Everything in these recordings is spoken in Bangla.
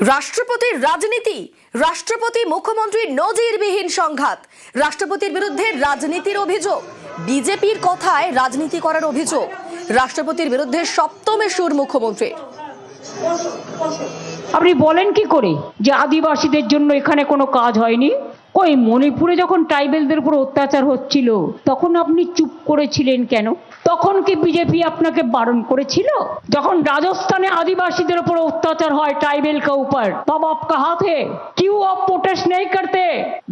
রাষ্ট্রপতির রাজনীতি, রাষ্ট্রপতি মুখ্যমন্ত্রীর নজিরবিহীন সংঘাত, রাষ্ট্রপতির বিরুদ্ধে রাজনীতির অভিযোগ, বিজেপির কথায় রাজনীতি করার অভিযোগ, রাষ্ট্রপতির বিরুদ্ধে সপ্তমে সুর মুখ্যমন্ত্রীর। আপনি বলেন কি করে যে আদিবাসীদের জন্য এখানে কোনো কাজ হয়নি? কই মণিপুরে যখন ট্রাইবেলদের উপর অত্যাচার হচ্ছিল তখন আপনি চুপ করেছিলেন কেন? তখন কি বিজেপি আপনাকে বারণ করেছিল? যখন রাজস্থানে আদিবাসীদের উপর অত্যাচার হয় ट्राइबल के ऊपर, तब आप कहाँ थे? क्यों आप प्रोटेस्ट नहीं करते?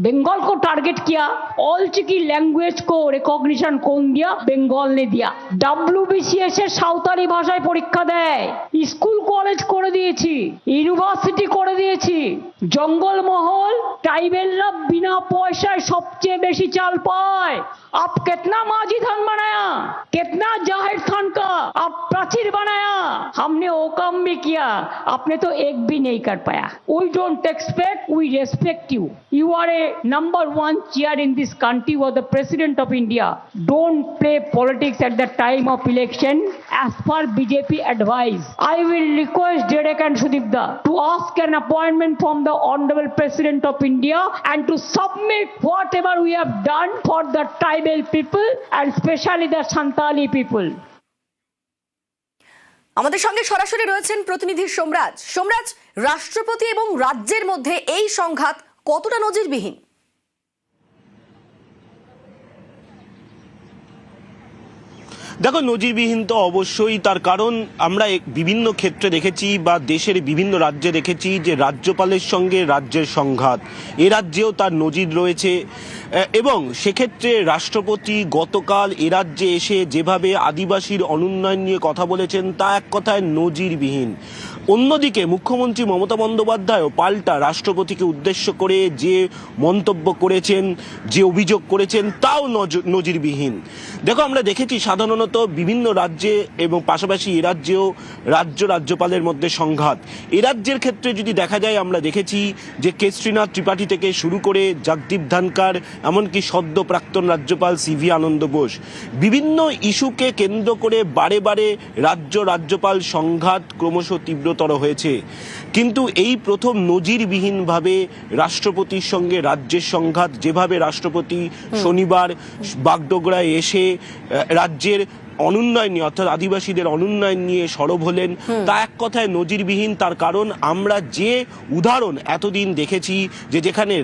बंगाल को टारगेट किया, ऑल की लैंग्वेज को रिकॉग्निशन कौन दिया? बंगाल ने दिया। WBCS এর সাঁওতালি ভাষায় পরীক্ষা দেয়, স্কুল কলেজ করে দিয়েছি, ইউনিভার্সিটি করে দিয়েছি। জঙ্গলমহল ট্রাইবেলরা बिना पैसा सबसे बेसी चाल पाए। आप कितना माझी थान बनाया, कितना जाहिर थान का आप प्राचीर बनाया, हमने वो काम भी किया, आपने तो एक भी नहीं कर पाया। We don't expect, we respect you. You are a number one chair in this country, you are the president of India. Don't play politics at the time of election. As per BJP advice, I will request Derek and Sudipda to ask an appointment from the honorable president of India and to submit whatever we have done for the tribal people and especially the Santali people. আমাদের সঙ্গে সরাসরি রয়েছেন প্রতিনিধি সোমরাজ। সোমরাজ, রাষ্ট্রপতি এবং রাজ্যের মধ্যে এই সংঘাত কতটা নজিরবিহীন? দেখো, নজিরবিহীন তো অবশ্যই। তার কারণ আমরা বিভিন্ন ক্ষেত্রে দেখেছি বা দেশের বিভিন্ন রাজ্যে দেখেছি যে রাজ্যপালের সঙ্গে রাজ্যের সংঘাত, এ রাজ্যেও তার নজির রয়েছে। এবং সেক্ষেত্রে রাষ্ট্রপতি গতকাল এ রাজ্যে এসে যেভাবে আদিবাসীর অনুন্নয়ন নিয়ে কথা বলেছেন তা এক কথায় নজিরবিহীন। অন্যদিকে মুখ্যমন্ত্রী মমতা বন্দ্যোপাধ্যায়ও পাল্টা রাষ্ট্রপতিকে উদ্দেশ্য করে যে মন্তব্য করেছেন, যে অভিযোগ করেছেন তাও নজিরবিহীন। দেখো, আমরা দেখেছি সাধারণত বিভিন্ন রাজ্যে এবং পাশাপাশি এ রাজ্যেও রাজ্যপালের মধ্যে সংঘাত। এ রাজ্যের ক্ষেত্রে যদি দেখা যায়, আমরা দেখেছি যে কেশরীনাথ ত্রিপাঠী থেকে শুরু করে জগদীপ ধনখড়, এমনকি সদ্য প্রাক্তন রাজ্যপাল সিভি আনন্দ বোস, বিভিন্ন ইস্যুকে কেন্দ্র করে বারে বারে রাজ্যপাল সংঘাত ক্রমশ তীব্রতর হয়েছে। কিন্তু এই প্রথম নজিরবিহীনভাবে রাষ্ট্রপতির সঙ্গে রাজ্যের সংঘাত, যেভাবে রাষ্ট্রপতি শনিবার বাগডোগরায় এসে রাজ্যের অনুন্নয়ন নিয়ে অর্থাৎ আদিবাসীদের অনুন্নয়ন নিয়ে সরব হলেন, তা এক কথায় নজিরবিহীন। তার কারণ আমরা যে উদাহরণ এতদিন দেখেছি যে যেখানে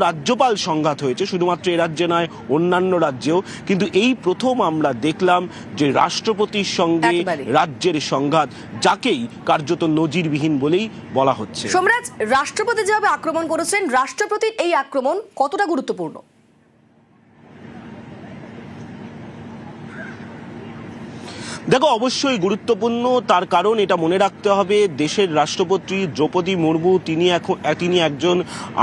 রাজ্যপাল সংঘাত হয়েছে, শুধুমাত্র এ রাজ্যে নয় অন্যান্য রাজ্যেও, কিন্তু এই প্রথম আমরা দেখলাম যে রাষ্ট্রপতির সঙ্গে রাজ্যের সংঘাত, যাকেই কার্যত নজিরবিহীন বলেই বলা হচ্ছে। সোমরাজ, রাষ্ট্রপতি যেভাবে আক্রমণ করেছেন, রাষ্ট্রপতির এই আক্রমণ কতটা গুরুত্বপূর্ণ? দেখো, অবশ্যই গুরুত্বপূর্ণ। তার কারণ এটা মনে রাখতে হবে, দেশের রাষ্ট্রপতি দ্রৌপদী মুর্মু তিনি একজন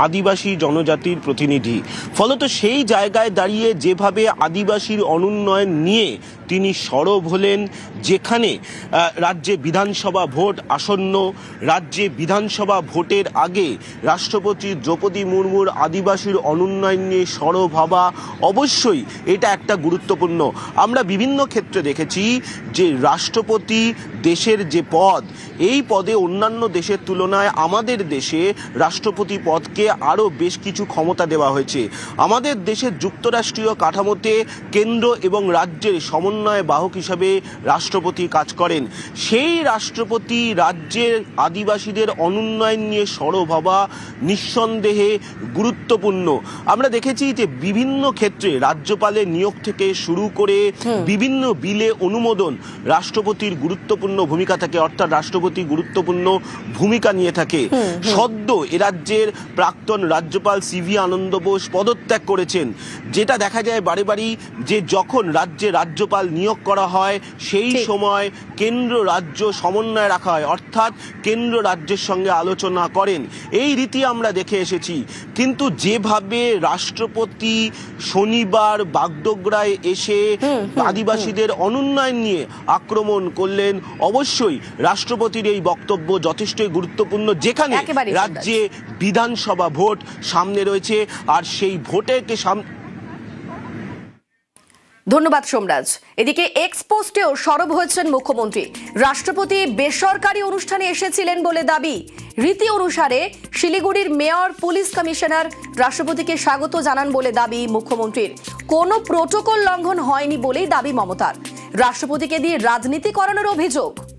আদিবাসী জনজাতির প্রতিনিধি। ফলত সেই জায়গায় দাঁড়িয়ে যেভাবে আদিবাসীর অনুন্নয়ন নিয়ে তিনি সরব হলেন, যেখানে রাজ্যে বিধানসভা ভোট আসন্ন, রাজ্যে বিধানসভা ভোটের আগে রাষ্ট্রপতি দ্রৌপদী মুর্মুর আদিবাসীর অনুন্নয়ন নিয়ে সরব হওয়া, অবশ্যই এটা একটা গুরুত্বপূর্ণ। আমরা বিভিন্ন ক্ষেত্রে দেখেছি যে রাষ্ট্রপতি দেশের যে পদ, এই পদে অন্যান্য দেশের তুলনায় আমাদের দেশে রাষ্ট্রপতি পদকে আরও বেশ কিছু ক্ষমতা দেওয়া হয়েছে। আমাদের দেশের যুক্তরাষ্ট্রীয় কাঠামোতে কেন্দ্র এবং রাজ্যের সমন্বয় বাহক হিসাবে রাষ্ট্রপতি কাজ করেন। সেই রাষ্ট্রপতি রাজ্যের আদিবাসীদের অনুন্নয়ন নিয়ে সরব হওয়া নিঃসন্দেহে গুরুত্বপূর্ণ। আমরা দেখেছি যে বিভিন্ন ক্ষেত্রে রাজ্যপালের নিয়োগ থেকে শুরু করে বিভিন্ন বিলে অনুমোদন রাষ্ট্রপতির গুরুত্বপূর্ণ ভূমিকা থাকে, অর্থাৎ রাষ্ট্রপতি গুরুত্বপূর্ণ ভূমিকা নিয়ে থাকে। সদ্য এ রাজ্যের প্রাক্তন রাজ্যপাল সিভি আনন্দ বোস পদত্যাগ করেছেন, যেটা দেখা যায় বারে বারেই যে যখন রাজ্যে রাজ্যপাল নিয়োগ করা হয় সেই সময় কেন্দ্র রাজ্য সমন্বয় রাখা হয়, অর্থাৎ কেন্দ্র রাজ্যের সঙ্গে আলোচনা করেন। এই রীতি আমরা দেখে এসেছি। কিন্তু যেভাবে রাষ্ট্রপতি শনিবার বাগডোগরায় এসে আদিবাসীদের অনুন্নয়ন নিয়ে আক্রমণ করলেন, অবশ্যই রাষ্ট্রপতির এই বক্তব্য যথেষ্টই গুরুত্বপূর্ণ, যেখানে রাজ্যে বিধানসভা ভোট সামনে রয়েছে। আর সেই ভোটের ধন্যবাদ সোমরাজ। এদিকে এক্স পোস্টেও সরব হয়েছেন মুখ্যমন্ত্রী। রাষ্ট্রপতি বেসরকারি অনুষ্ঠানে এসেছিলেন বলে দাবি। রীতি অনুসারে শিলিগুড়ির মেয়র, পুলিশ কমিশনার রাষ্ট্রপতিকে স্বাগত জানান বলে দাবি মুখ্যমন্ত্রীর। কোনো প্রোটোকল লঙ্ঘন হয়নি বলেই দাবি মমতার। রাষ্ট্রপতিকে দিয়ে রাজনীতি করানোর অভিযোগ।